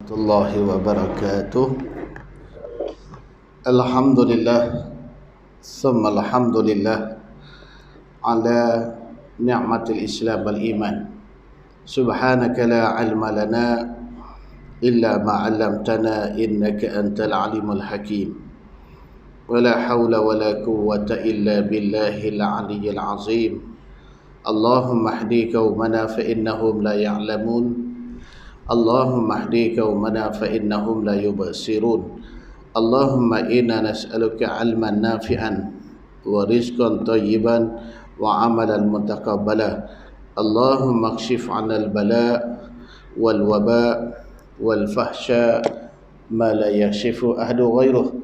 Warahmatullahi wabarakatuh. Alhamdulillah summa alhamdulillah ala ni'matil Islam wal iman. Subhanaka la ilma lana illa ma 'allamtana innaka antal alimul hakim. Wala haula wala quwwata illa billahil aliyyil azim. Allahumma hdi qaumana fa innahum la ya'lamun. Allahumma hdi qaumana fa innahum la yubsirun. Allahumma inna nas'aluka 'ilman nafi'an wa rizqan thayyiban wa 'amalan mutaqabbala. Allahumma kshif 'anal bala' wal waba' wal fahsya ma la yakshifu ahadu ghairuh.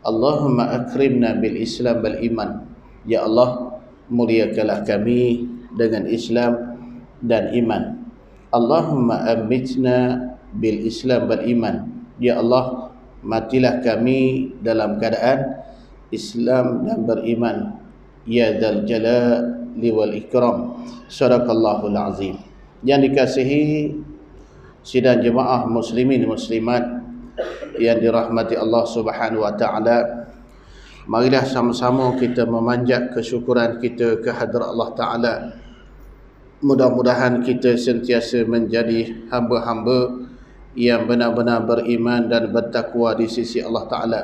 Allahumma akrimna bil Islam wal iman. Ya Allah, muliakanlah kami dengan Islam dan iman. Allahumma amitna bil Islam wal iman. Ya Allah, matilah kami dalam keadaan Islam dan beriman. Ya dzal jalali wal ikram. Sadaqallahul azim. Yang dikasihi sidang jemaah muslimin muslimat yang dirahmati Allah Subhanahu wa taala, marilah sama-sama kita memanjat kesyukuran kita kehadrat Allah Taala. Mudah-mudahan kita sentiasa menjadi hamba-hamba yang benar-benar beriman dan bertakwa di sisi Allah Ta'ala.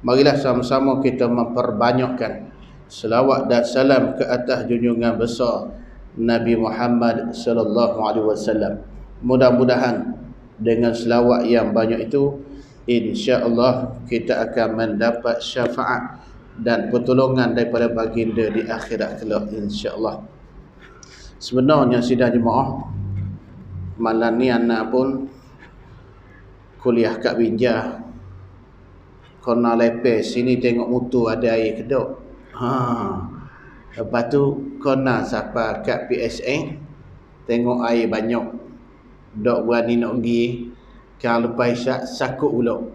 Marilah sama-sama kita memperbanyakkan selawat dan salam ke atas junjungan besar Nabi Muhammad sallallahu alaihi wasallam. Mudah-mudahan dengan selawat yang banyak itu, insya-Allah kita akan mendapat syafaat dan pertolongan daripada baginda di akhirat kelak, insya-Allah. Sebenarnya sidang jemaah, malam ni anak pun kuliah kat Binjah. Kena lepas sini tengok mutu ada air kedok. Lepas tu kena sampai kat PSA tengok air banyak. Dok berani nak pergi. Kalau lepas isyak sakut pula.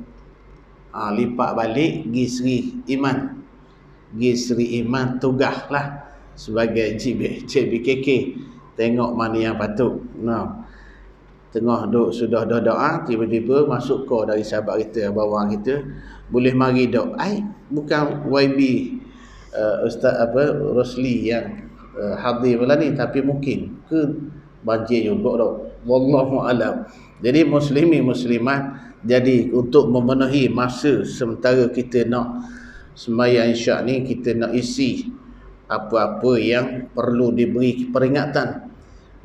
Lipat balik pergi Seri Iman. Pergi Seri Iman tugaslah sebagai CBKK, tengok mana yang patut. Tengah duk sudah dah doa, tiba-tiba masuk call dari sahabat kita, bawang kita, boleh mari dok. Bukan YB Ustaz Rosli yang hadir malam ni, tapi mungkin ke banjir juga dok. Wallahu alam. Jadi muslimin muslimat, jadi untuk memenuhi masa sementara kita nak sembahyang isyak ni, kita nak isi apa-apa yang perlu diberi peringatan.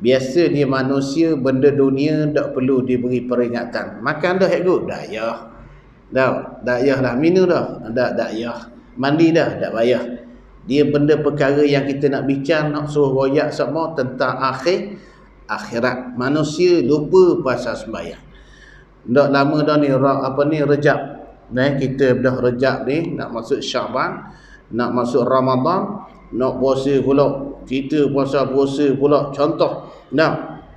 Biasa dia manusia, benda dunia tak perlu diberi peringatan. Makan dah ikut? Dah payah. Dah payah lah. Minum dah? Tak payah. Mandi dah? Tak payah. Dia benda perkara yang kita nak bincang, nak suruh royak semua tentang akhirat. Manusia lupa pasal sembahyang. Tak lama dah ni Rejab. Kita dah Rejab ni, nak masuk Syaban, nak masuk Ramadan, nak puasa pula. Kita puasa pula. Contoh,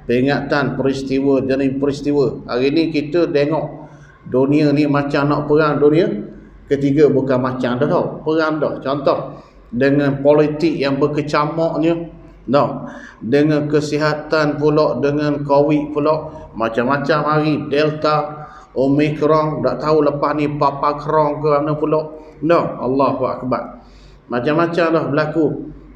peringatan peristiwa demi peristiwa. Hari ni kita tengok dunia ni macam nak perang dunia ketiga, bukan macam dah tau. Perang dah. Contoh, dengan politik yang berkecamaknya, dengan kesihatan pula, dengan COVID pula, macam-macam hari. Delta, Omicron, tak tahu lepas ni Papa Krong ke mana pula. Allahu Akbar. Macam-macam dah berlaku.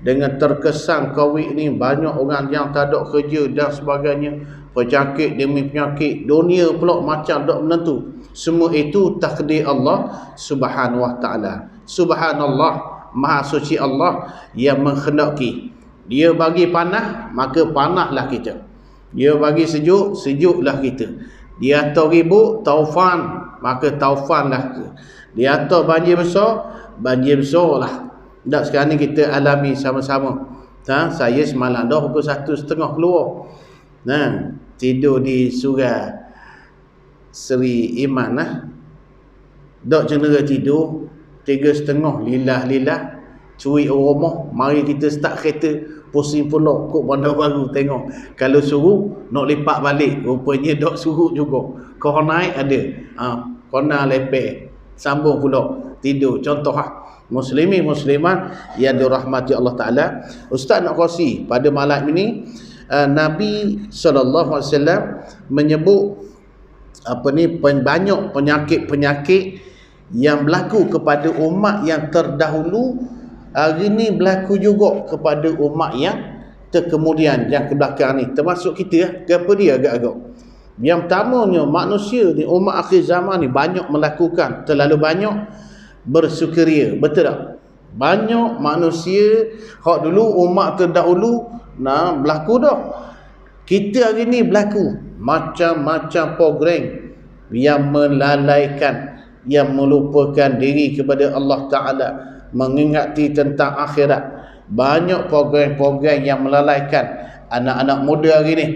Dengan terkesan COVID ni, banyak orang yang tak ada kerja dan sebagainya. Penyakit demi penyakit. Dunia pula macam tak menentu. Semua itu takdir Allah Subhanahu wa ta'ala. Subhanallah, Maha suci Allah yang menghendaki. Dia bagi panas, maka panaslah kita. Dia bagi sejuk, sejuklah kita. Dia atur ribut, taufan, maka taufanlah kita. Dia atur banjir besarlah. Tak, sekarang ni kita alami sama-sama. Saya semalam dah pukul 1:30 keluar. Tidur di surau Seri Iman. Tak cenderung tidur 3:30, lilah. Curi rumah, mari kita start kereta, pusing pula kok Bandar Baru tengok. Kalau suruh nak lipat balik, rupanya tak suruh juga. Kau naik ada. Kena lepas, sambung pula tidur. Contoh muslimin muslimat yang dirahmati Allah Ta'ala. Ustaz nak kongsi pada malam ini, Nabi SAW menyebut banyak penyakit-penyakit yang berlaku kepada umat yang terdahulu, hari ni berlaku juga kepada umat yang terkemudian, yang ke belakang ni, termasuk kita. Kenapa dia agak-agak? Yang pertamanya, manusia ni, umat akhir zaman ni banyak melakukan, terlalu banyak bersukaria, betul tak? Banyak manusia hak dulu umat terdahulu berlaku dah. Kita hari ni berlaku macam-macam program yang melalaikan, yang melupakan diri kepada Allah Ta'ala, mengingati tentang akhirat. Banyak program-program yang melalaikan anak-anak muda hari ni.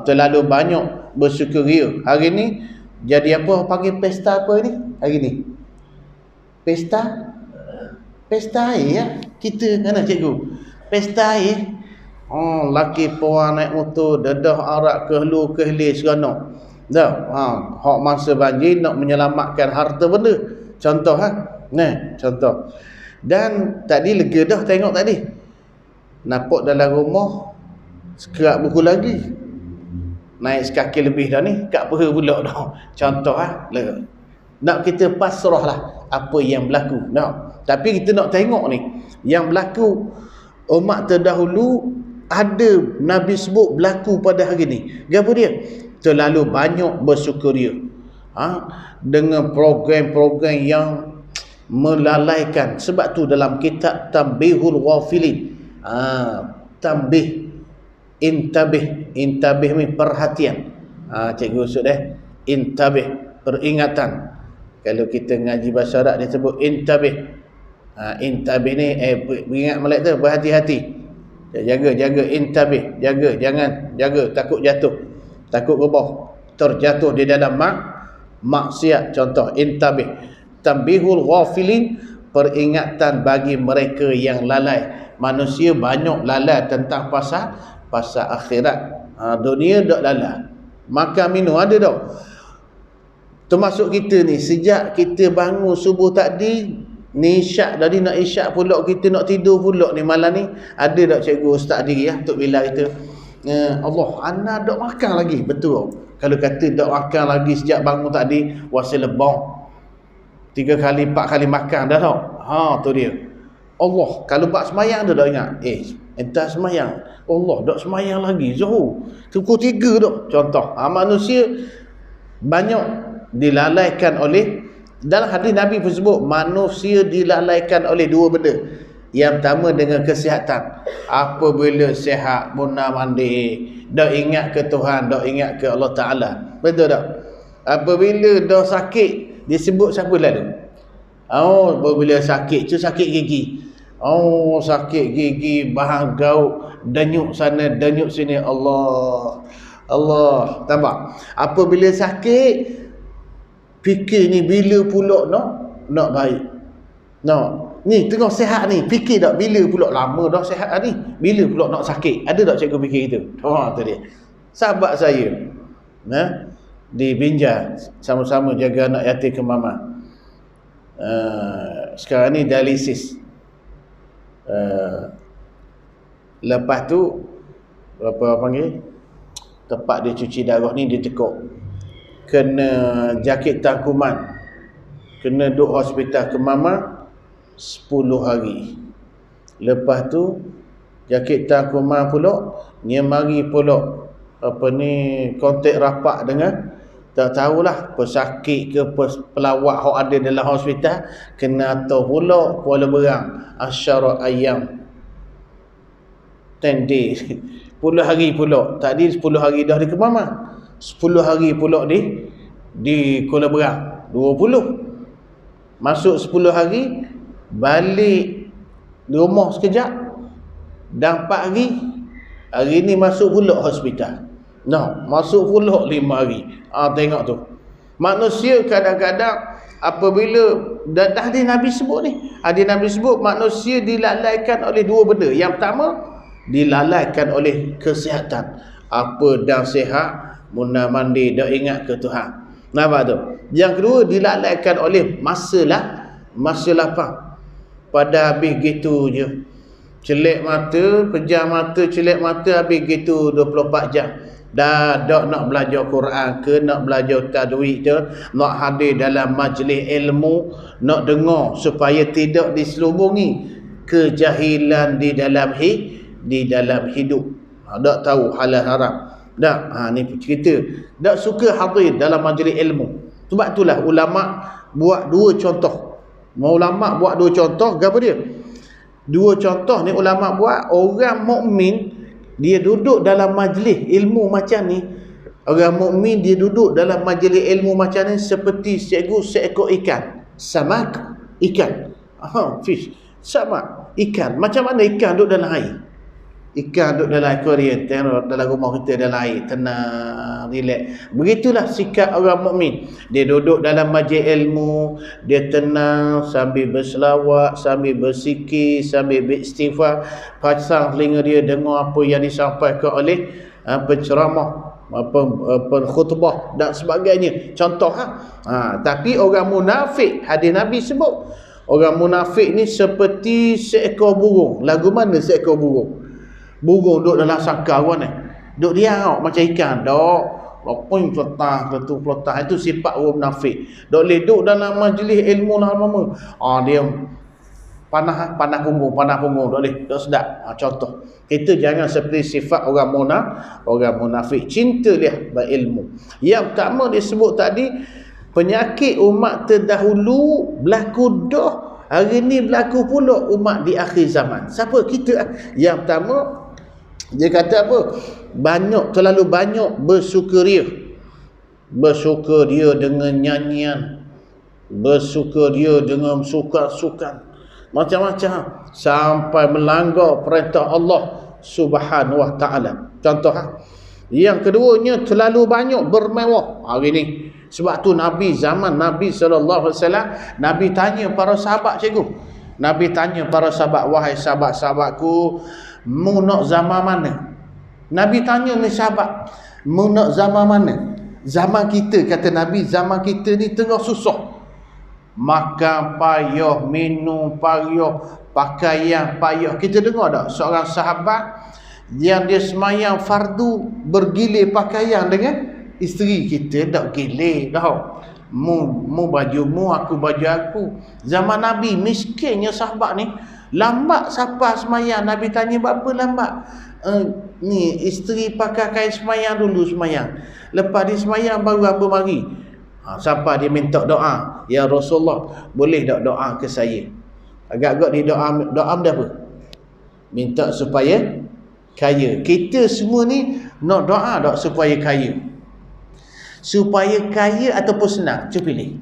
Terlalu banyak bersukaria. Hari ni jadi apa panggil pesta apa ni? Hari ni Pesta air ya. Kita kan cikgu. Pesta air. Laki puan naik motor, dedah arak ke hulu ke hilir seronok. Dah. Hak masa banjir nak menyelamatkan harta benda. Contoh contoh. Dan tadi lega dah tengok tadi. Nampak dalam rumah sekerak buku lagi. Naik sekaki lebih dah ni, kat peha pula dah. Contoh lega. Nak kita pasrah lah apa yang berlaku. Tapi kita nak tengok ni, yang berlaku umat terdahulu, ada Nabi sebut berlaku pada hari ni. Apa dia? Terlalu banyak bersukaria. Dengan program-program yang melalaikan. Sebab tu dalam kitab Tanbihul Ghafilin, tanbih, intabih ni perhatian. Cikgu usut intabih, peringatan. Kalau kita ngaji bahasa Arab dia sebut intabih. Intabih ni beringat melek tu, berhati-hati. Jaga intabih, jaga takut jatuh, takut rebah, terjatuh di dalam maksiat. Contoh intabih, tanbihul ghafilin, peringatan bagi mereka yang lalai. Manusia banyak lalai tentang pasal akhirat. Dunia dak lalai, makan minum ada dak. Termasuk kita ni, sejak kita bangun subuh tadi ni isyak tadi, nak isyak pula kita nak tidur pula ni malam ni, ada tak cikgu ustaz diri Tok Bilal kita, Allah ana dak makan lagi. Betul. Kalau kata dak makan lagi sejak bangun tadi, wasa lebang 3 kali 4 kali makan dah tak. Tu dia. Allah kalau bab semayang dah ingat, entah semayang, Allah dak semayang lagi Zuhur pukul 3 dah. Contoh, manusia banyak dilalaikan oleh, dalam hadis Nabi pun sebut manusia dilalaikan oleh 2 benda. Yang pertama dengan kesihatan. Apabila sihat, munah mandi, dak ingat ke Tuhan, dak ingat ke Allah Ta'ala. Betul tak? Apabila dah sakit, disebut siapa lalu? Apabila sakit, sakit gigi. Sakit gigi, bahan gaut, denyuk sana, denyuk sini. Allah. Tambah. Apabila sakit, fikir ni bila pula nak baik. Ni tengah sihat ni, fikir tak bila pula lama dah sihat ni, bila pula nak sakit. Ada tak cikgu fikir itu? Tu dia. Sahabat saya di Binjai sama-sama jaga anak yatim ke mama. Sekarang ni dialisis. Lepas tu apa panggil? Tempat dia cuci darah ni dia tekuk. Kena jakit tangkuman, kena duduk hospital ke mama 10 hari. Lepas tu jakit tangkuman pula, dia mari pula kontak rapat dengan, tak tahulah pesakit ke pelawak yang ada dalam hospital, kena tahu pula Kuala Berang asyara ayam 10 days 10 hari pula. Tadi 10 hari dah di Kemama, 10 hari pula di Kuala Berang 20. Masuk 10 hari, balik di rumah sekejap, dah 4 hari. Hari ni masuk pula hospital. Masuk pula 5 hari. Tengok tu. Manusia kadang-kadang apabila dah ada Nabi sebut ni, ada Nabi sebut manusia dilalaikan oleh 2 benda. Yang pertama, dilalaikan oleh kesihatan. Apa dah sihat, munah mandi, dah ingat ke Tuhan. Nampak tu? Yang kedua, dilalaikan oleh masa lapang. Pada habis gitu je, celek mata, pejam mata, celek mata, habis gitu 24 jam. Dah dok nak belajar Quran ke, nak belajar tajwid ke, nak hadir dalam majlis ilmu, nak dengar supaya tidak diselubungi kejahilan di dalam hidup. Dak tahu halal haram. Dak, ni cerita. Dak suka hadir dalam majlis ilmu. Sebab itulah ulama buat dua contoh. Ulama buat dua contoh, apa dia? Dua contoh ni ulama buat, orang mukmin dia duduk dalam majlis ilmu macam ni. Orang mukmin dia duduk dalam majlis ilmu macam ni seperti seekor ikan. Samak, ikan. Fish. Samak, ikan. Macam mana ikan duduk dalam air? Ikan duduk dalam aquarium, dalam rumah kita dalam air, tenang, relax. Begitulah sikap orang mukmin. Dia duduk dalam majlis ilmu, dia tenang sambil berselawat, sambil berzikir, sambil beristighfar, pasang telinga dia dengar apa yang disampaikan oleh penceramah, penkhutbah dan sebagainya. Contoh tapi orang munafik, hadis Nabi sebut, orang munafik ni seperti seekor burung. Lagu mana seekor burung? Burung duduk dalam sangkar ni, duduk diam macam ikan. Dok lopong peletah. Itu sifat orang munafik. Dok duduk dalam majlis ilmu lama. Dia panah punggung, dok sedap. Contoh, kita jangan seperti sifat orang munafik. Cinta dia berilmu. Yang pertama disebut tadi, penyakit umat terdahulu berlaku dah, hari ni berlaku pula umat di akhir zaman. Siapa kita? Yang pertama, dia kata apa? Terlalu banyak bersukaria. Bersukaria dengan nyanyian, bersukaria dengan sukan-sukan, macam-macam, sampai melanggar perintah Allah Subhanahu wa taala. Contoh yang keduanya, terlalu banyak bermewah hari ni. Sebab tu Nabi, zaman Nabi sallallahu alaihi wasallam, Nabi tanya para sahabat, cikgu. Nabi tanya para sahabat, wahai sahabat-sahabatku, mu nak zaman mana? Nabi tanya ni sahabat, mu nak zaman mana? Zaman kita, kata Nabi, zaman kita ni tengah susah. Makan payah, minum payah, pakaian payah. Kita dengar tak seorang sahabat yang dia semayang fardu bergilir pakaian dengan isteri? Kita tak gilir dah. Mu baju mu, aku baju aku. Zaman Nabi miskinnya sahabat ni. Lambat siapa semayang. Nabi tanya, berapa lambat? Ni isteri pakai kain semayang dulu, semayang. Lepas dia semayang baru hamba mari. Sampai dia minta doa, ya Rasulullah, boleh tak doa ke saya? Agak-agak dia doa dia apa? Minta supaya kaya. Kita semua ni nak doa tak supaya kaya? Supaya kaya ataupun senang? Cuba pilih.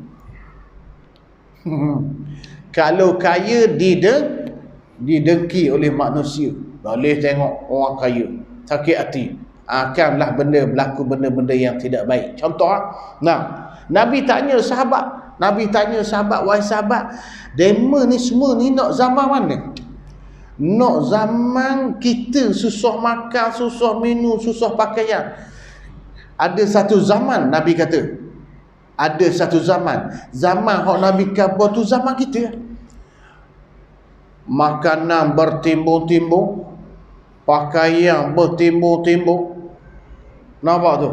Kalau kaya didengki oleh manusia, boleh tengok orang kaya sakit hati, akanlah berlaku benda-benda yang tidak baik. Contoh, Nabi tanya sahabat, wahai sahabat, dema ni semua ni nak zaman mana? Nak zaman kita susah makan, susah minum, susah pakaian. Ada satu zaman, Nabi kata, ada satu zaman hak Nabi khabar tu zaman kita. Makanan bertimbung-timbung, pakaian bertimbung-timbung. Nampak tu?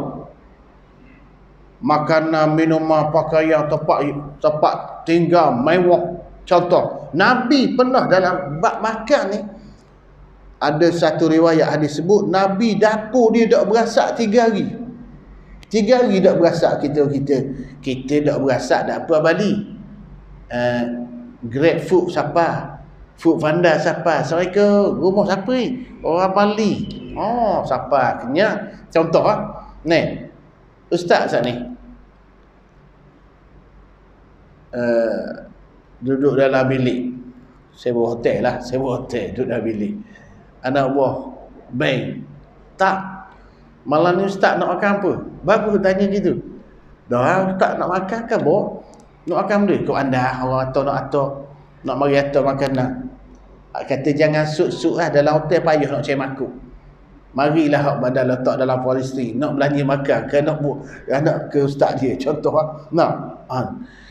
Makanan, minuman, pakaian, tempat tinggal mewah. Contoh, Nabi pernah dalam bab makan ni, ada satu riwayat hadis sebut, Nabi dapur dia tak berasak 3 hari. 3 hari tak berasak. Kita tak berasak, tak apa Bali. Grab food siapa? Food Panda siapa? Assalamualaikum. Rumah siapa ni? Orang Bali. Siapa? Kenyang. Contoh ni. Ustaz ni. Duduk dalam bilik. Sewa hotel lah. Duduk dalam bilik. Anak buah bank. Tak. Malam ni Ustaz nak makan apa? Baru tanya gitu. Dah Ustaz nak makan ke boh? Nak makan benda? Kau anda orang nak mari atur makanan. Kata jangan suk-suk lah dalam hotel, payah nak cari makuk. Marilah hak badan letak dalam polistri, nak belanja makan ke nak ke ustaz dia. Contoh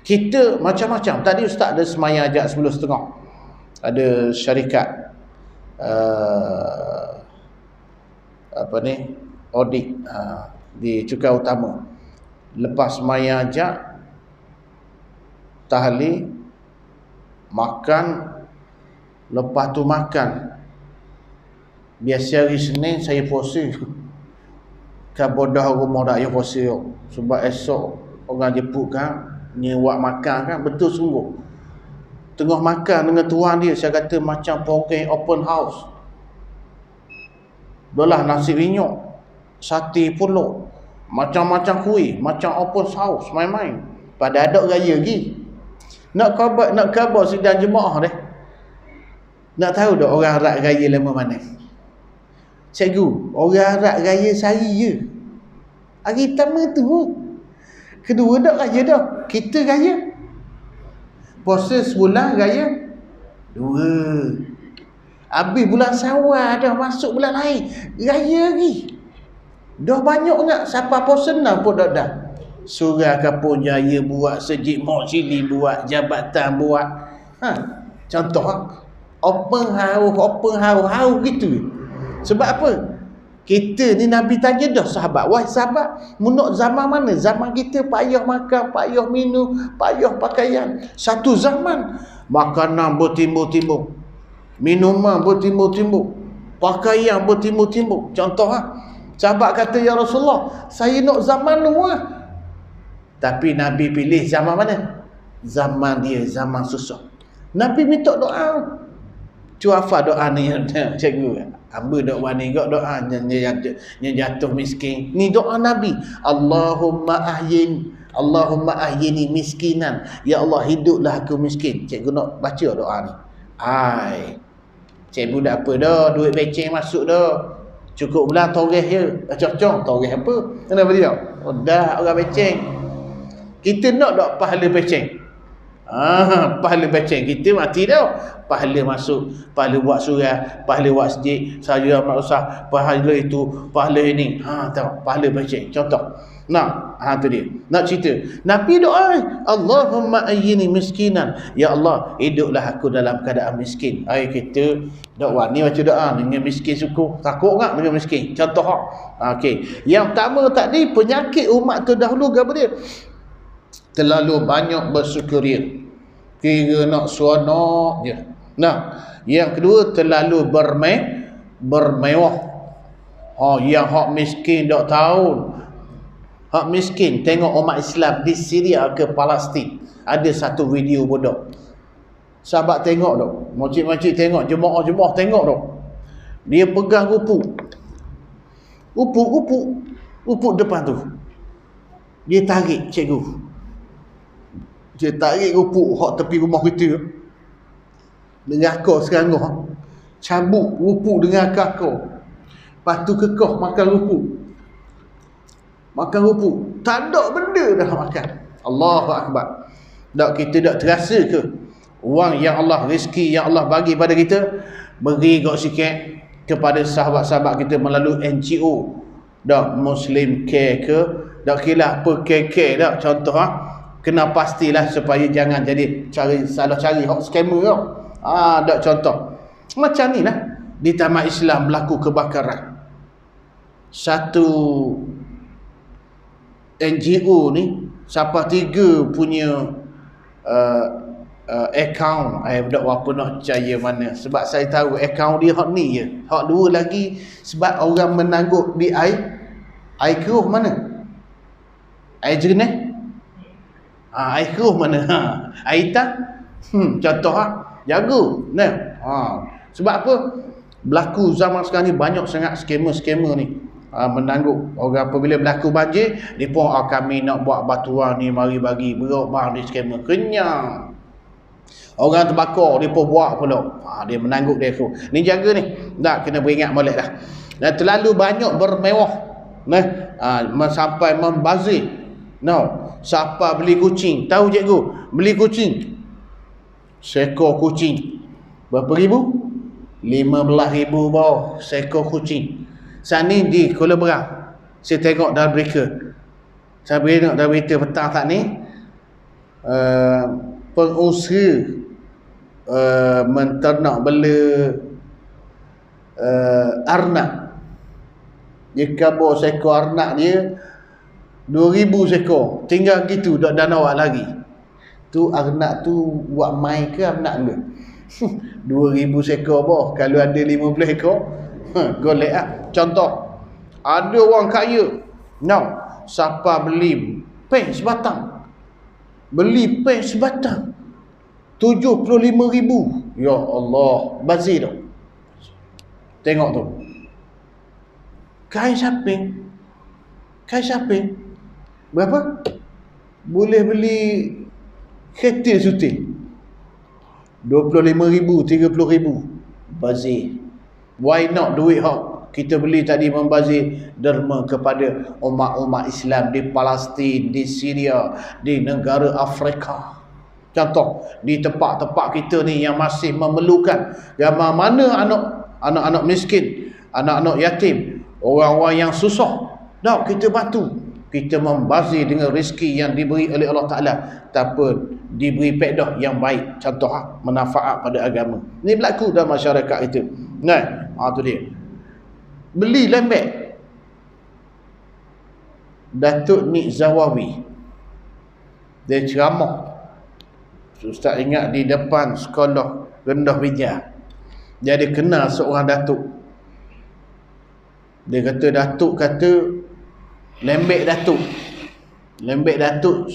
kita macam-macam. Tadi ustaz ada semayang ajak 10.30. Ada syarikat audit di Cukai Utama. Lepas maya ajak tahlil, makan, lepas tu makan. Biasa hari Senin saya puasa. Kan bodoh rumah dah yang puasa. Sebab esok orang jemput kan, nyewa makan kan, betul sungguh. Tengah makan dengan tuan dia, saya kata macam program open house. Belah nasi rinyok, sate pulut, macam-macam kuih, macam open house, main-main. Pada ada raya lagi. Nak khabar sidang jemaah deh. Nak tahu tak orang Arab raya lama mana? Cikgu, orang Arab raya sehari je. Hari pertama tu. Kedua dak raya dah. Kita raya. Puasa sebulan, raya 2. Habis bulan Syawal dah masuk bulan lain, raya lagi. Dah banyak nak siapa puasa senang pun dah. Surah Kampung Jaya buat, Sejid Mok Cili buat, jabatan buat. Contoh open house gitu. Sebab apa? Kita ni Nabi tanya dah sahabat, wahai sahabat, munuk zaman mana? Zaman kita payah makan, payah minum, payah pakaian. Satu zaman makanan bertimbul-timbul, minuman bertimbul-timbul, pakaian bertimbul-timbul. Contoh sahabat kata, ya Rasulullah, saya nak zaman luar. Tapi Nabi pilih zaman mana? Zaman dia, zaman susah. Nabi minta doa. Apa doa ni cikgu? Hamba doa ni gak doa yang jatuh miskin. Ni doa Nabi. Allahumma ahyini miskinan. Ya Allah, hiduplah aku miskin. Cikgu nak baca doa ni. Cikgu dah apa dah, duit beceng masuk dah. Cukup bulan toreh je. Cocok toreh apa? Kenapa dia? Dah orang beceng. Kita nak tak pahala beceng? Pahala beceng kita mati dah. Pahala masuk, pahala buat surah, pahala buat masjid, saya amat usah, pahala itu, pahala ini. Tahu, pahala beceng. Contoh. Tu dia. Nak cerita. Nabi doa, Allahumma ayyini miskinan. Ya Allah, hiduplah aku dalam keadaan miskin. Kita doa ni baca doa dengan miskin suku. Takut tak dengan miskin? Contoh. Okey. Yang pertama tadi, penyakit umat terdahulu apa dia? Terlalu banyak bersyukuria. Kira nak seronok je. Yang kedua, terlalu bermewah. Yang hak miskin tak tahu. Hak miskin tengok umat Islam di Syria ke Palestin. Ada satu video bodoh. Sahabat tengok tak? Makcik-makcik tengok, jemaah-jemaah tengok tak? Dia pegang upuk depan tu. Dia tarik, cikgu. Dia tarik upuk hak tepi rumah kita. Dengan akar serangah. Cabut upuk dengan akar. Lepas tu kekah makan upuk. Tak ada benda dah makan. Allahu Akbar. Tak, kita tak terasa ke wang yang Allah, rezeki yang Allah bagi pada kita, beri kau sikit kepada sahabat-sahabat kita melalui NGO. Tak, Muslim Care ke, tak kira apa care tak. Contoh kena pastilah supaya jangan jadi salah cari hak scammer tau. Tak contoh. Macam ni lah. Di Taman Islam berlaku kebakaran. Satu NGO ni siapa 3 punya account. Tak apa nak percaya mana. Sebab saya tahu account dia hak ni je. Hak 2 lagi sebab orang menangguk di air keruh mana? Air jernih? Air keruh mana? Air hitam? Contoh jaga. Sebab apa? Berlaku zaman sekarang ni banyak sangat scammer ni. Menangguk orang apabila berlaku banjir, dia pun kami nak buat batuan ni, mari bagi berok bang, dia scammer kenyang. Orang terbakar dia pun buat pula. Dia menangguk dia tu. Ni jaga ni. Tak kena beringat molek dah. Dan terlalu banyak bermewah. Sampai membazir. Siapa beli kucing? Tahu cikgu? Beli kucing. Seekor kucing. Berapa ribu? 15,000 bawah seekor kucing. Saat ni di Kuala Berang, saya tengok dalam berita. Saya tengok dalam berita petang tak ni, pengusaha menternak bela arnab Dia kabur seekor arnak dia 2000 sekor. Tinggal gitu dak danau lagi. Tu arnak tu buat mai ke arnak dia? 2000 sekor boh. Kalau ada 15 ekor, golek ah. Contoh, ada orang kaya. Now, siapa beli pen sebatang? Beli pen sebatang 75,000. Ya Allah, bazir tu. Tengok tu. Kain saping. Berapa? Boleh beli kereta suti 25,000, 30,000. Bazir. Why not duit hak kita beli tadi membazir derma kepada umat-umat Islam di Palestin, di Syria, di negara Afrika. Contoh, di tempat-tempat kita ni yang masih memerlukan. Yang mana anak-anak miskin, anak-anak yatim, orang-orang yang susah. Tak, kita bantu. Kita membazir dengan rezeki yang diberi oleh Allah Ta'ala tanpa diberi pedah yang baik. Contoh, manfaat pada agama. Ini berlaku dalam masyarakat kita. Nah, tu dia. Beli lembek. Datuk Nik Zawawi, dia ceramah. Ustaz ingat di depan sekolah rendah Bijak. Dia ada kenal seorang datuk. Dia kata datuk kata lembek datuk. Lembek datuk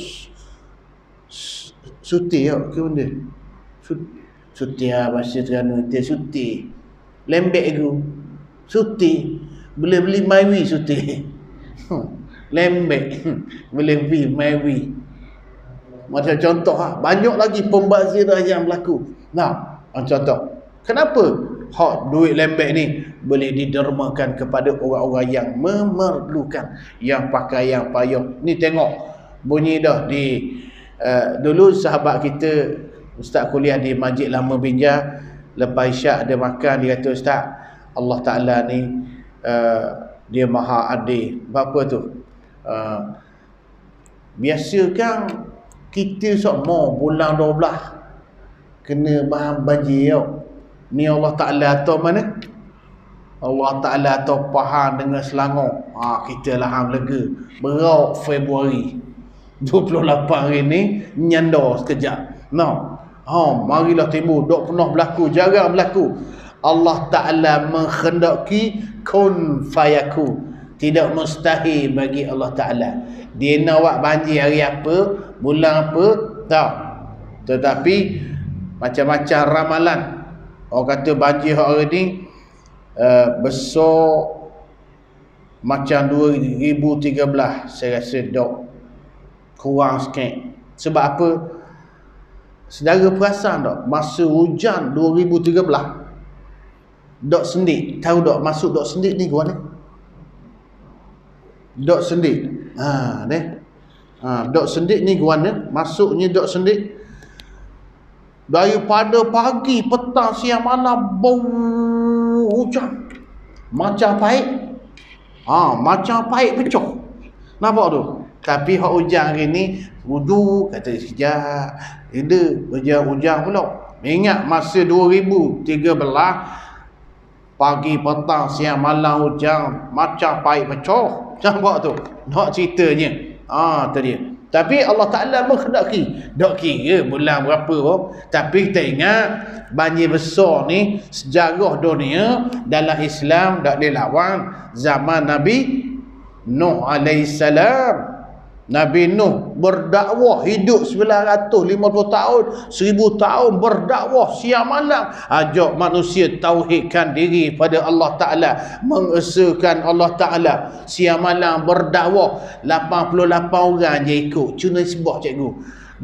suti ke benda? Suti bahasa Terengganu dia suti. Lembek tu suti. Boleh beli maiwi suti. Lembek boleh beli maiwi. Macam contoh banyak lagi pembaziran yang berlaku. Nah, contoh. Kenapa hak duit lembek ni boleh didermakan kepada orang-orang yang memerlukan, yang pakai yang payah. Ni tengok bunyi dah di dulu sahabat kita ustaz kuliah di Masjid Lama Binjai, lepas isyak dia makan, dia kata ustaz, Allah Ta'ala ni dia maha adil. Apa tu? Biasa kan kita semua bulan 12 kena bahan banjir tau. Ni Allah Ta'ala atau mana? Allah Ta'ala atau Pahang dengan Selangor. Kita laham lega. Berok Februari 28 hari ni nyandar sekejap. Marilah timbul. Dok pernah berlaku, jarang berlaku. Allah Ta'ala menghendaki kun fayaku. Tidak mustahil bagi Allah Ta'ala. Dia nak buat banjir hari apa, bulan apa, tak. Tetapi macam-macam ramalan. Orang kata banjir hari ni besar macam 2013. Saya rasa dok kurang sikit. Sebab apa? Saudara perasan tak? Masa hujan 2013 dok sendik. Tahu dok masuk dok sendik ni gua ni? Dok sendik. Dok sendik ni gua ni. Masuknya dok sendik. Daripada pagi, petang, siang, malam bau hujan. Macam paip. Macam paip pecah. Nampak tu? Tapi hak hujan hari ni wudu kata sekejap. Hujan pula. Ingat masa 2013 pagi, petang, siang, malam hujan macam paip pecah. Nampak tu? Nak ceritanya. Tu dia. Tapi Allah Ta'ala menghendaki. Tak kira bulan berapa pun. Tapi kita ingat banjir besar ni sejarah dunia dalam Islam tak boleh lawan zaman Nabi Nuh alaihissalam. Nabi Nuh berdakwah hidup 950 tahun, 1000 tahun berdakwah siang malam, ajak manusia tauhidkan diri pada Allah Ta'ala, mengesahkan Allah Ta'ala. Siang malam berdakwah, 88 orang je ikut. Cuma sebab cikgu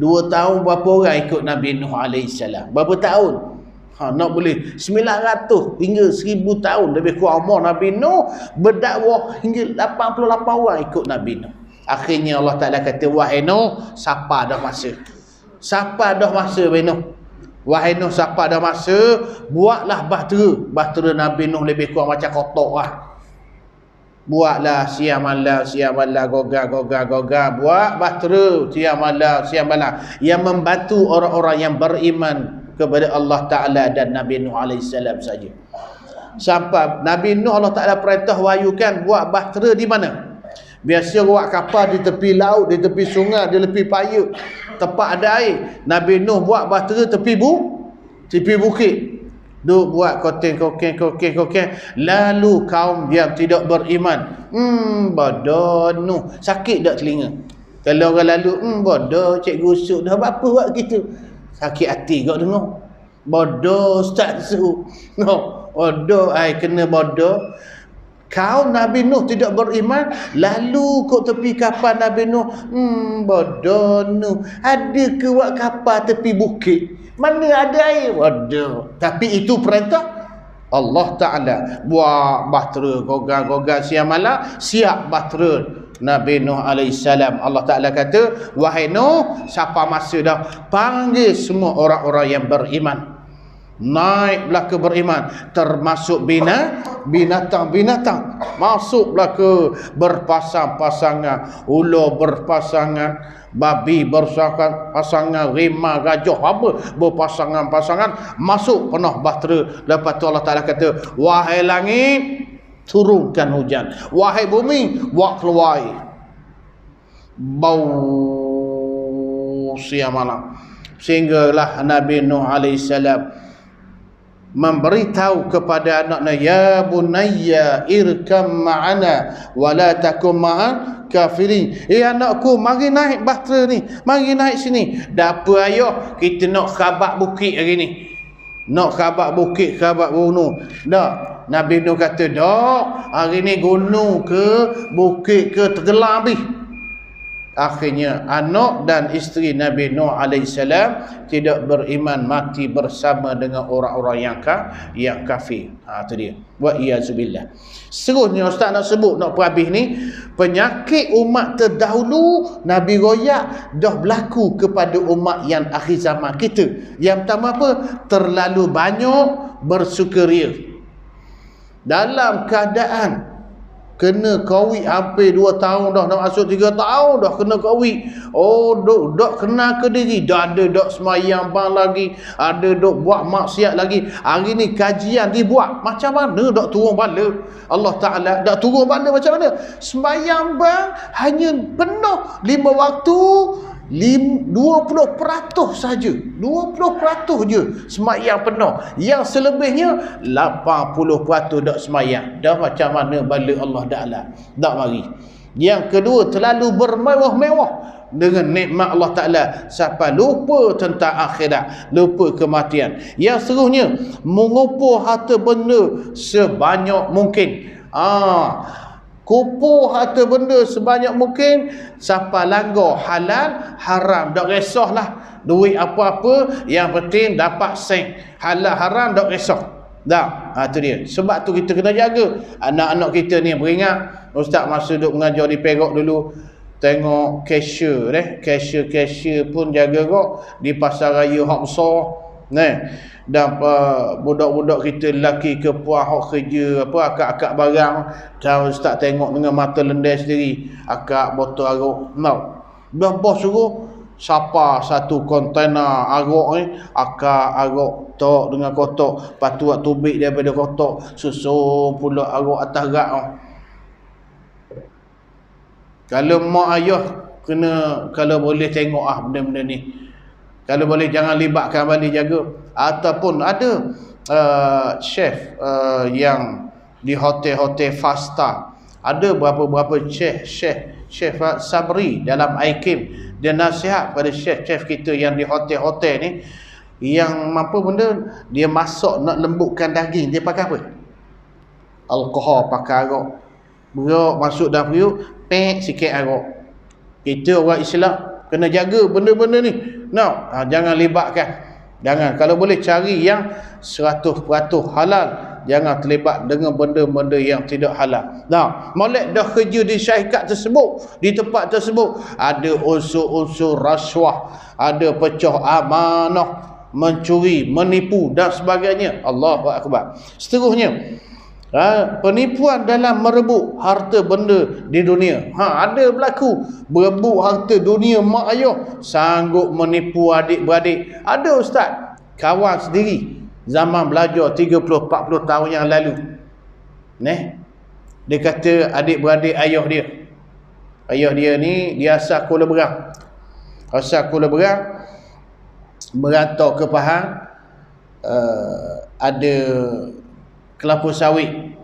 2 tahun berapa orang ikut Nabi Nuh alaihissalam? Berapa tahun? Nak boleh 900 hingga 1000 tahun lebih kurang umur Nabi Nuh berdakwah hingga 88 orang ikut Nabi Nuh. Akhirnya Allah Ta'ala kata, wahai Nuh, siapa dah masa? Siapa dah masa, wahai Nuh? Wahai Nuh, siapa dah masa? Buatlah bahtera. Bahtera Nabi Nuh lebih kurang macam kotak lah. Buatlah siang malam, gogar. Buat bahtera siang malam. Yang membantu orang-orang yang beriman kepada Allah Ta'ala dan Nabi Nuh alaihissalam saja. Sampai Nabi Nuh Allah Ta'ala perintah wahyukan buat bahtera di mana? Biasa buat kapal di tepi laut, di tepi sungai, di tepi payuk, tempat ada air. Nabi Nuh buat bahtera tepi bukit. Duk buat kokeng. Lalu kaum yang tidak beriman, bodoh Nuh, sakit tak telinga? Kalau orang lalu, bodoh cikgu usuk dah apa buat gitu, sakit hati kau dengar. Bodoh ustaz suruh. No, bodoh ai kena bodoh. Kaum Nabi Nuh tidak beriman, lalu kau tepi kapal Nabi Nuh, bodoh Nuh, ada ke buat kapal tepi bukit? Mana ada air? Bodoh. Tapi itu perintah Allah Ta'ala. Buat bahtera, gogang siang malam, siap bahtera Nabi Nuh AS. Allah Ta'ala kata, wahai Nuh, siapa masa dah panggil semua orang-orang yang beriman, naiklah ke beriman, termasuk binatang-binatang, masuklah ke berpasang-pasangan, ular berpasangan, babi berpasangan, rimau, gajah, apa berpasangan-pasangan, masuk penuh bahtera. Lepas tu Allah Ta'ala kata, wahai langit, turunkan hujan, wahai bumi, buat keluar bau siang malam. Sehinggalah Nabi Nuh AS memberitahu kepada anaknya, ya bunayya irkam ma'ana wa la takum ma'al kafirin. Anakku, mari naik bahtera ni, mari naik sini. Dah apa ayah, kita nak khabar bukit hari ni, nak khabar bukit, khabar gunung. Dah Nabi Nuh kata, dah hari ni gunung ke bukit ke tenggelam habis. Akhirnya anak dan isteri Nabi Nuh AS tidak beriman, mati bersama dengan orang-orang yang kafir. Itu dia. Wa iyazubillah. Seterusnya ustaz nak sebut, nak perhabis ni, penyakit umat terdahulu Nabi royak dah berlaku kepada umat yang akhir zaman kita. Yang pertama apa? Terlalu banyak bersukaria. Dalam keadaan kena COVID hampir 2 tahun dah, nak masuk 3 tahun dah kena COVID. Oh, dok kena ke diri, dah ada dok semayang bang lagi, ada dok buat maksiat lagi. Hari ni kajian dibuat, macam mana dok turun bala Allah Ta'ala, dok turun bala macam mana? Semayang bang hanya penuh 5 waktu, 20% saja, 20% je semayang penuh. Yang selebihnya 80% tak semayang. Dah macam mana bala Allah Ta'ala? Tak mari. Yang kedua, terlalu bermewah-mewah dengan nikmat Allah Ta'ala sampai lupa tentang akhirat, lupa kematian. Yang seterusnya, mengumpul harta benda sebanyak mungkin. Kumpul harta benda sebanyak mungkin sampai langgar halal haram, tak risaulah duit apa-apa, yang penting dapat sen. Halal haram tak risau dah. Tu dia. Sebab tu kita kena jaga anak-anak kita ni. Beringat ustaz masa duk mengajar di Perak dulu, tengok cashier pun jaga kok di pasar raya hak besar dan budak-budak kita lelaki ke puan hak kerja apa akak-akak barang, dan ustaz tengok dengan mata lendai sendiri, akak botol arak dah bos suruh siapa satu kontainer arak ni, akak arak tok dengan kotak, patu buat tubik daripada kotak, susun pula arak atas rak. Kalau mak ayah kena, kalau boleh tengok benda-benda ni, kalau boleh jangan libatkan balik, jaga. Ataupun ada chef yang di hotel-hotel fasta, ada berapa chef Sabri dalam IKIM, dia nasihat pada chef-chef kita yang di hotel-hotel ni, yang mampu benda dia masak nak lembutkan daging, dia pakai apa? Alkohol, pakai arak. Berak masuk dalam periuk, pek sikit arak. Kita orang Islam kena jaga benda-benda ni. Jangan libatkan. Jangan, kalau boleh cari yang 100% halal, jangan terlibat dengan benda-benda yang tidak halal. Molek dah kerja di syarikat tersebut, di tempat tersebut, ada unsur-unsur rasuah, ada pecah amanah, mencuri, menipu dan sebagainya. Allahu Akbar. Seterusnya, penipuan dalam merebut harta benda di dunia. Ada berlaku berebut harta dunia mak ayah, sanggup menipu adik-beradik. Ada ustaz, kawan sendiri zaman belajar 30-40 tahun yang lalu. Dia kata adik-beradik ayah dia. Ayah dia ni dia asal Kuala Berang. Asal Kuala Berang, merantau ke Pahang, ada kelapa sawit.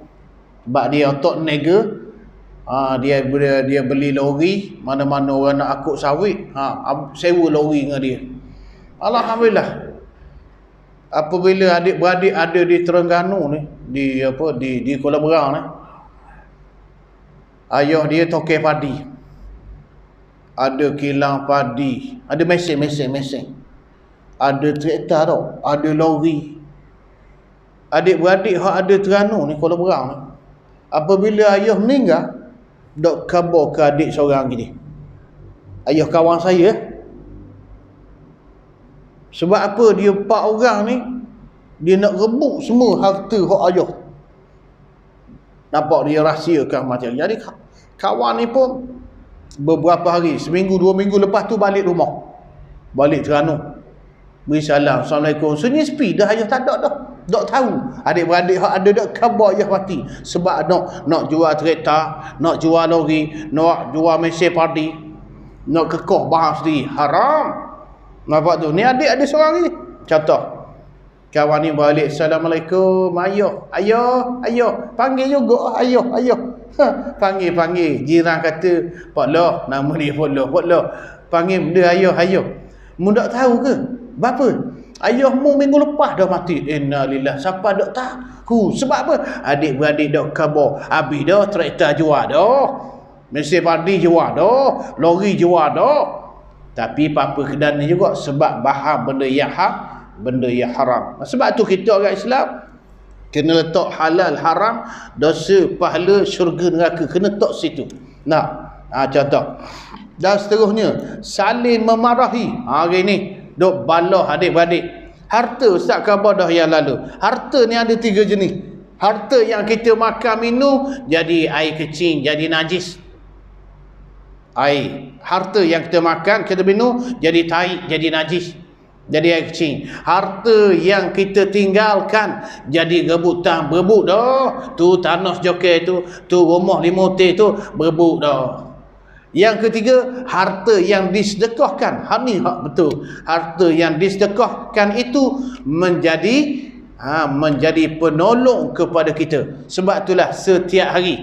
Sebab dia otak nega, dia beli lori, mana-mana orang nak akut sawit, sewa lori dengan dia. Alhamdulillah. Apabila adik-beradik ada di Terengganu ni, di Kuala Berang ni, ayah dia tokek padi, ada kilang padi, ada mesin, ada kereta tau, ada lori. Adik-beradik hak ada Terengganu ni, Kuala Berang ni, apabila ayah meninggal, dok khabar ke adik seorang gini, ayah kawan saya. Sebab apa? Dia 4 orang ni, dia nak rebut semua harta hak ayah. Nampak dia rahsiakan macam. Jadi kawan ni pun beberapa hari, seminggu 2 minggu lepas tu balik rumah, balik Terengganu, beri salam, Assalamualaikum, sunyi sepi dah, ayah tak ada dah. Tak tahu adik-beradik hak ada dak khabar ayah mati. Sebab nak jual kereta, nak jual lori, nak jual mesin padi, nak kekoh barang sendiri, haram. Nampak tu, ni adik ada seorang ni. Contoh, kawan ni balik, Assalamualaikum, ayah, panggil juga ayah. Panggil, jiran kata, Pak Loh, nama dia Pak Loh, panggil dia ayah. Mu tak tahu ke? Bapa? Ayahmu minggu lepas dah mati. Innalillah, siapa tak tahu? Sebab apa? Adik-beradik dak khabar, habis dah traktor jual dah, mesin padi jual dah, lori jual dah. Tapi apa kedana juga, sebab bahan benda yang hak, benda yang haram. Sebab tu kita orang Islam kena letak halal haram, dosa, pahala, syurga, neraka, kena letak situ. Contoh. Dan seterusnya, saling memarahi. Hari ni duk balah adik-beradik. Harta, ustaz khabar dah yang lalu. Harta ni ada 3 jenis. Harta yang kita makan minum jadi air kecil, jadi najis. Air. Harta yang kita makan, kita minum jadi taik, jadi najis, jadi air kecil. Harta yang kita tinggalkan jadi rebutan, berebut dah. Tu tanah joker tu rumah 5 hotel tu berebut dah. Yang ketiga, harta yang disedekahkan. Ni hak betul. Harta yang disedekahkan itu menjadi penolong kepada kita. Sebab itulah setiap hari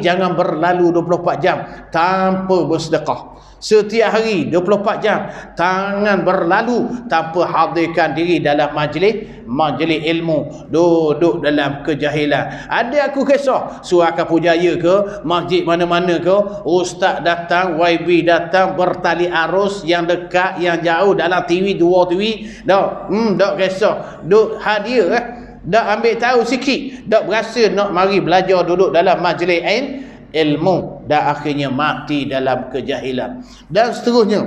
jangan berlalu 24 jam tanpa bersedekah. Setiap hari 24 jam tangan berlalu tanpa hadirkan diri dalam majlis ilmu, duduk dalam kejahilan. Ada aku kisah Suaka Pujaya ke, masjid mana-mana ke, ustaz datang, YB datang, bertali arus yang dekat, yang jauh, dalam TV, 2 TV dah. Dak kisah, duk hadir dak ambil tahu sikit, dak berasa nak mari belajar duduk dalam majlis ilmu, dan akhirnya mati dalam kejahilan. Dan seterusnya,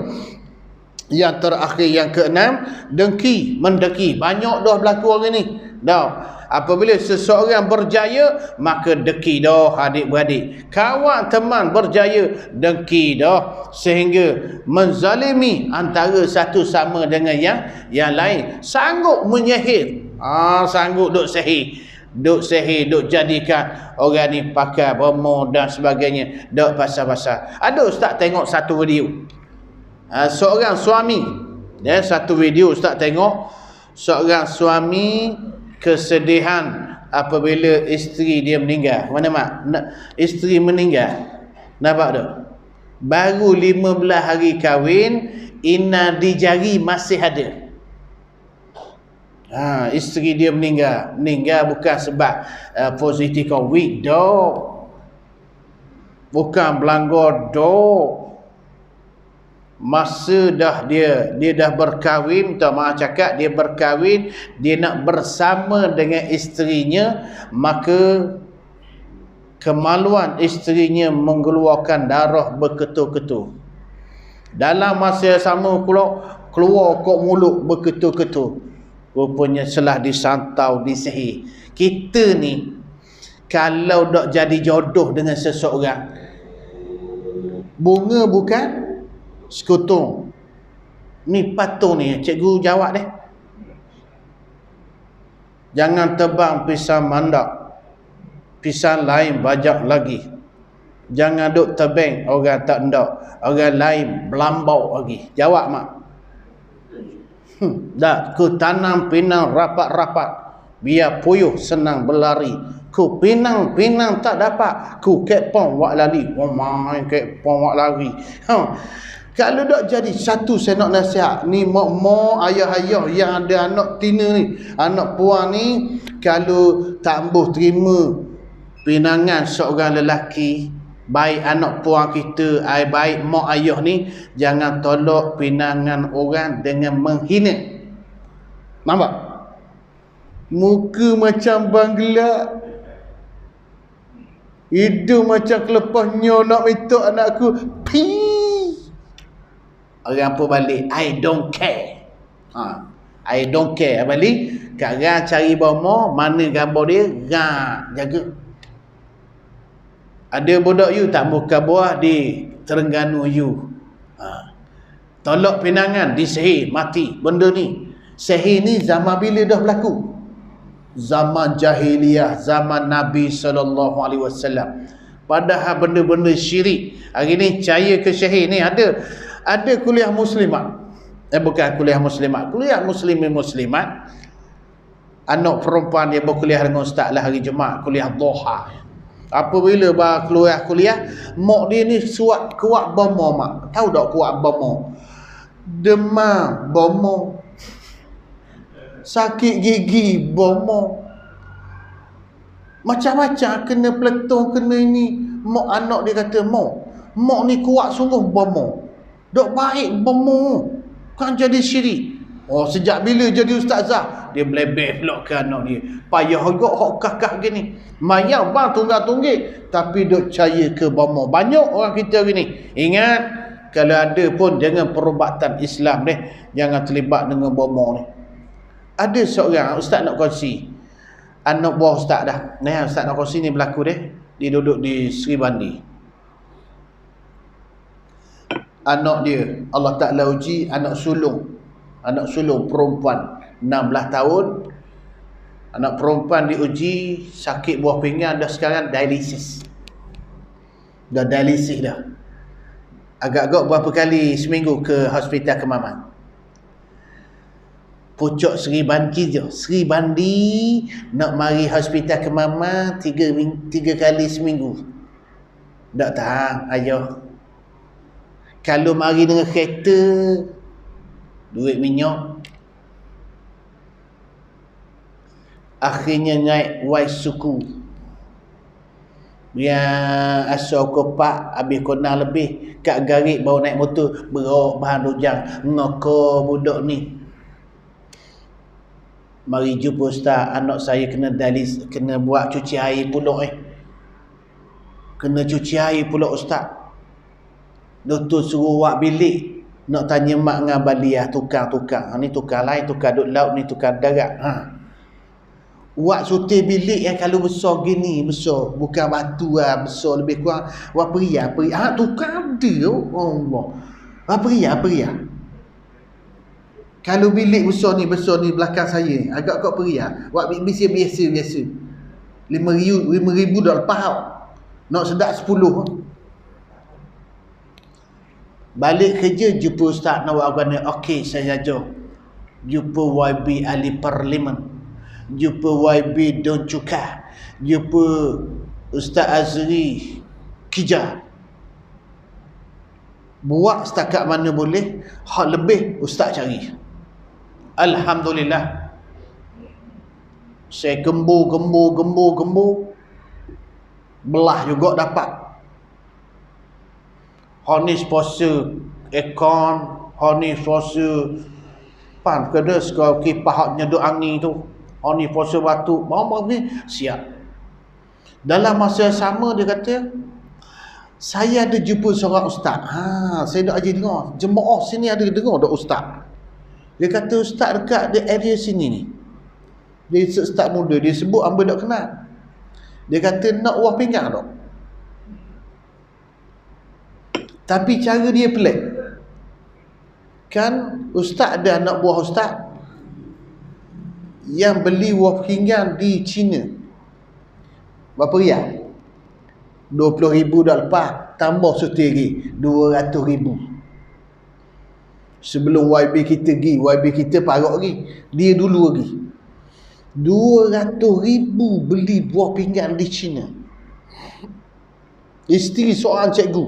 yang terakhir, yang keenam, mendeki. Banyak dah berlaku hari ni dah. Apabila seseorang berjaya, maka deki dah adik-beradik. Kawan teman berjaya, deki dah, sehingga menzalimi antara satu sama dengan yang lain. Sanggup menyihir, sanggup duk sihir, duk jadikan orang ni pakai bomo dan sebagainya, duk pasal-pasal. Ada ustaz tengok satu video, seorang suami, satu video ustaz tengok, seorang suami kesedihan apabila isteri dia meninggal. Mana mak? Isteri meninggal, nampak tak? Baru 15 hari kahwin, ina di jari masih ada. Isteri dia meninggal bukan sebab positif COVID dah, bukan belanggar dah. Masa dia dah berkahwin, minta maaf cakap, dia berkahwin, dia nak bersama dengan isterinya, maka kemaluan isterinya mengeluarkan darah berketul-ketul. Dalam masa yang sama pula keluar kok mulut berketul-ketul. Rupanya setelah disantau, disihir. Kita ni kalau tak jadi jodoh dengan seseorang, bunga bukan sekutung. Ni patung ni, cikgu jawab deh. Jangan tebang pisang mandak, pisang lain bajak lagi. Jangan duk tebing orang tak ndak, orang lain belambau lagi. Jawab mak. Dah, ku tanam pinang rapat-rapat, biar puyuh senang berlari. Ku pinang tak dapat, ku kepong wak lari. Oh main kepong wak lari. Kalau tak jadi satu saya nak nasihat ni, mak ayah-ayah yang ada anak tina ni, anak puan ni, kalau tak boleh terima pinangan seorang lelaki, baik anak puan kita, baik mak ayah ni, jangan tolak pinangan orang dengan menghina. Nampak? Muka macam bangla, hidung macam kelepasnya nak minta anakku. Orang pun balik, I don't care. I don't care. Balik, kat orang cari bomo, mana gambar dia, jaga. Ada budak you tak muka buah di Terengganu you. Tolak pinangan, disihir, mati. Benda ni. Sihir ni zaman bila dah berlaku? Zaman jahiliyah, zaman Nabi SAW. Padahal benda-benda syirik. Hari ni percaya ke sihir ni ada kuliah muslimat. Bukan kuliah muslimat, kuliah muslimin-muslimat. Anak perempuan dia berkuliah dengan ustaz lah hari Jumaat, kuliah duha. Apabila keluar kuliah, mak dia ni kuat bomo mak. Tahu tak kuat bomo? Demam bomo. Sakit gigi bomo. Macam-macam, kena peleton, kena ini. Mak anak dia kata, mak ni kuat sungguh bomo. Dok baik bomo. Kan jadi syirik. Oh, sejak bila jadi ustazah? Dia belebeh pula ke anak dia. Payah juga hok kakak gini. Mayang bang tunggak-tunggik, tapi dok percaya ke bomo. Banyak orang kita gini. Ingat, kalau ada pun jangan perubatan Islam ni, jangan terlibat dengan bomo ni. Ada seorang ustaz nak kongsi, anak buah ustaz dah. Nah, ustaz nak kongsi ni berlaku dia. Dia duduk di Sri Bandi. Anak dia, Allah Ta'ala uji, anak sulung perempuan 16 tahun. Anak perempuan diuji sakit buah pinggang, dah sekarang dialisis. Dah dialisis dah. Agak-agak berapa kali seminggu ke hospital Kemaman. Pucuk Sri Bandi je. Sri Bandi nak mari hospital Kemaman 3 kali seminggu. Tak tahan ayah. Kalau mari dengan kereta, duit minyak. Akhirnya naik wais suku. Yang asal kopak, habis konang lebih. Kat garik baru naik motor, berok bahan rujang. Ngoko budak ni. Mari jumpa ustaz, anak saya kena kena buat cuci air pula Kena cuci air pula ustaz. Doktor suruh buat bilik. Nak tanya mak dengan baliah tukang-tukang. Ni tukang lain, tukang duduk laut, ni tukang darat. Buat sutir bilik yang kalau besar gini, besar. Bukan batu lah, besar lebih kurang. Buat periah. Tukang ada. Allah. Periah. Kalau bilik besar ni belakang saya. Agak kau periah. Buat biasa. 5,000 dah lepas tau. Nak sedap 10. Balik kerja, jumpa ustaz nak buat agama. Okey, saya ajar. Jumpa YB ahli parlimen. Jumpa YB Don Cuka. Jumpa Ustaz Azri Kija. Buat setakat mana boleh. Hak lebih ustaz cari. Alhamdulillah. Saya gembur. Belah juga dapat. Honi sponsor aircon, honi sponsor pan kena sekal kipas hak nyeduk angin tu. Honi sponsor batu. Mau ni siap. Dalam masa yang sama dia kata, saya ada jumpa seorang ustaz. Saya dah ajar dengar. Jemaah sini ada dengar dak ustaz. Dia kata ustaz dekat di area sini ni. Dia ustaz muda, dia sebut hamba tak kenal. Dia kata nak buah pinggang tak? Tapi cara dia pelik. Kan ustaz ada anak buah ustaz yang beli buah pinggan di China berapa rial? 20,000 dah lepas, tambah suti lagi 200,000. Sebelum YB kita pergi, YB kita parok lagi, dia dulu lagi 200,000 beli buah pinggan di China. Isteri seorang cikgu,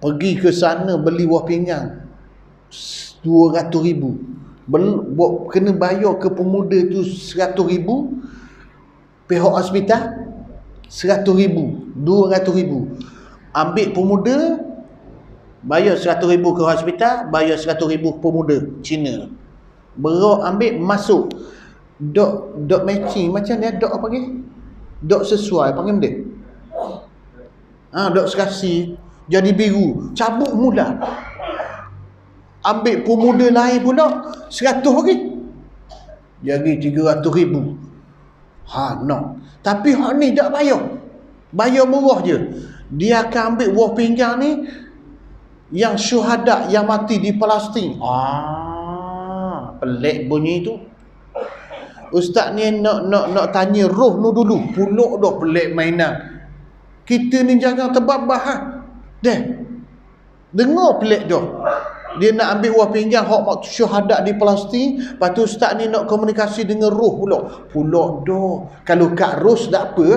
pergi ke sana beli buah pinggan 200,000. Kena bayar ke pemuda tu 100,000, pihak hospital 100,000, 200,000. Ambil pemuda, bayar 100,000 ke hospital, bayar 100,000 ke pemuda Cina. Berok ambil masuk. Dok matching macam ni, dok apa lagi? Dok sesuai panggil dia. Dok serasi jadi biru, cabut mula. Ambil pemuda lain pula 100 lagi. Jadi 300,000. No. Tapi hak ni tak bayar. Bayar murah je. Dia akan ambil buah pinggang ni yang syuhada yang mati di Palestin. Pelik bunyi tu. Ustaz ni nak tanya roh nu dulu. Pulak dah pelik mainan. Kita ni jangan terbabah dengar pelik dah. Dia nak ambil buah pinggang hak syuhada di Palestin, lepas tu ustaz ni nak komunikasi dengan roh pula. Pulak dah. Kalau kat roh tak apa.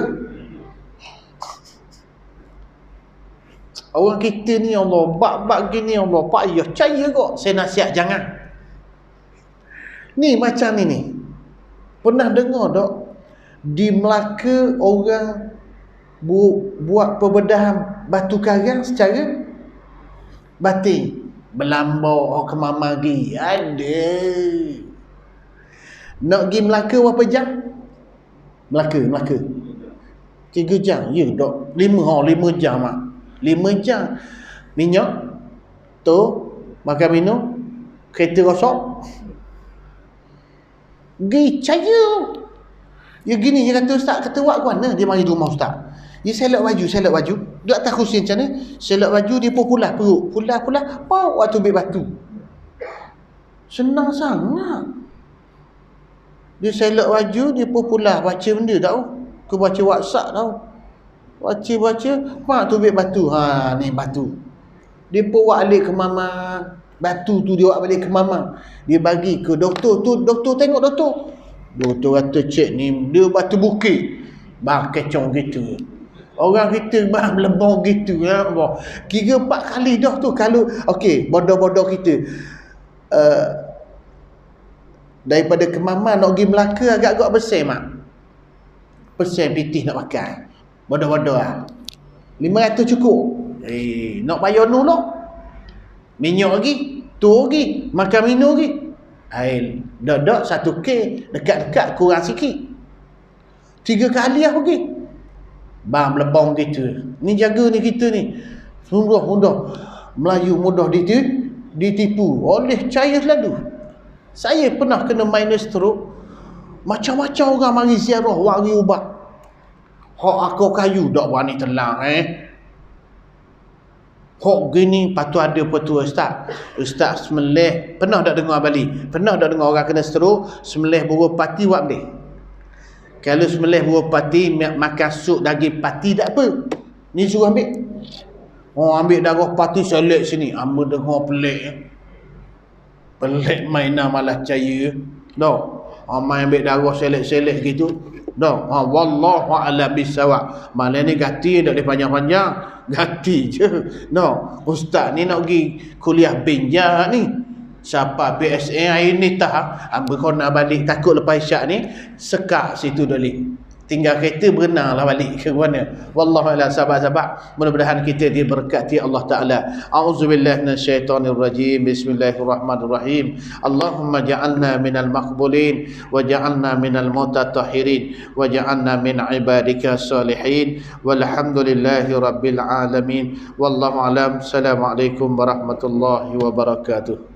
Orang kita ni Allah, bab-bab gini Allah, pak ayah percaya kok. Saya nasihat jangan. Ni macam ni. Pernah dengar tak? Di Melaka orang buat perbedahan batu karang secara batin. Berlambak ke mama pergi. Ada. Nak pergi Melaka berapa jam? Melaka. 3 jam. Ya tak? 5 jam mak. 5 jam. Minyak tu makan minum, kereta rosak. Pergi caya. Ya gini dia kata ustaz, kata wak mana? Dia mari rumah ustaz. Dia selak baju. Duduk atas kursi macam ni, selak baju dia pun pulas perut. Pulas. Pau waktu ambil batu. Senang sangat. Dia selak baju, dia pun pulas baca benda tahu. Ke baca WhatsApp tahu. Baca. Mak tu ambil batu. Ni batu. Dia pun buat balik ke mama. Batu tu dia buat balik ke mama. Dia bagi ke doktor tu. Doktor tengok doktor. Doktor kata cek ni dia batu bukit. Kecong gitu. Orang kita melebong gitu ya Allah. 3-4 kali dah tu. Kalau okey, bodoh-bodoh kita daripada Kemaman nak pergi Melaka agak-agak bersih mak. Persen pitih nak pakai. Bodoh-bodoh lah. 500 cukup. Nak bayar nu lah. Minyak lagi, tu lagi, makan minum lagi. Dak 1K, dekat-dekat kurang sikit. 3 kali lah pergi. Bang lebong gitu. Ni jaga ni kita ni. Mudah. Melayu mudah ditipu oleh cahaya selalu. Saya pernah kena minus stroke. Macam-macam orang mari ziarah, wari ubat. Hak aku kayu dak berani telang Hak gini patut ada petua Ustaz sembelih. Pernah tak dengar balik? Pernah tak dengar orang kena stroke sembelih burung pati buat boleh? Kalau sembelih burung pati makan sup daging pati tak apa. Ni suruh ambil. Ambil darah pati selek sini. Amba dengar pelik. Pelik mainan malah percaya. Dah. Main ambil darah selek-selek gitu. Dah. Wallahu a'lam bissawab. Malah ni gati tak boleh panjang-panjang. Gati je. Dah. Ustaz ni nak pergi kuliah binjak ni. Siapa PSA hari ni tak? Amba kau nak balik takut lepas isyak ni sekak situ balik. Tinggal kereta berenang lah balik ke mana. Wallahu a'lam. Sahabat-sahabat, mudah-mudahan kita diberkati Allah Ta'ala. A'udzubillahi minasyaitonirrajim. Bismillahirrahmanirrahim. Allahumma ja'alna minal maqbulin wa ja'alna minal mutatahhirin wa ja'alna min ibadika salihin walhamdulillahi rabbil alamin. Wallahu a'lam. Assalamualaikum warahmatullahi wabarakatuh.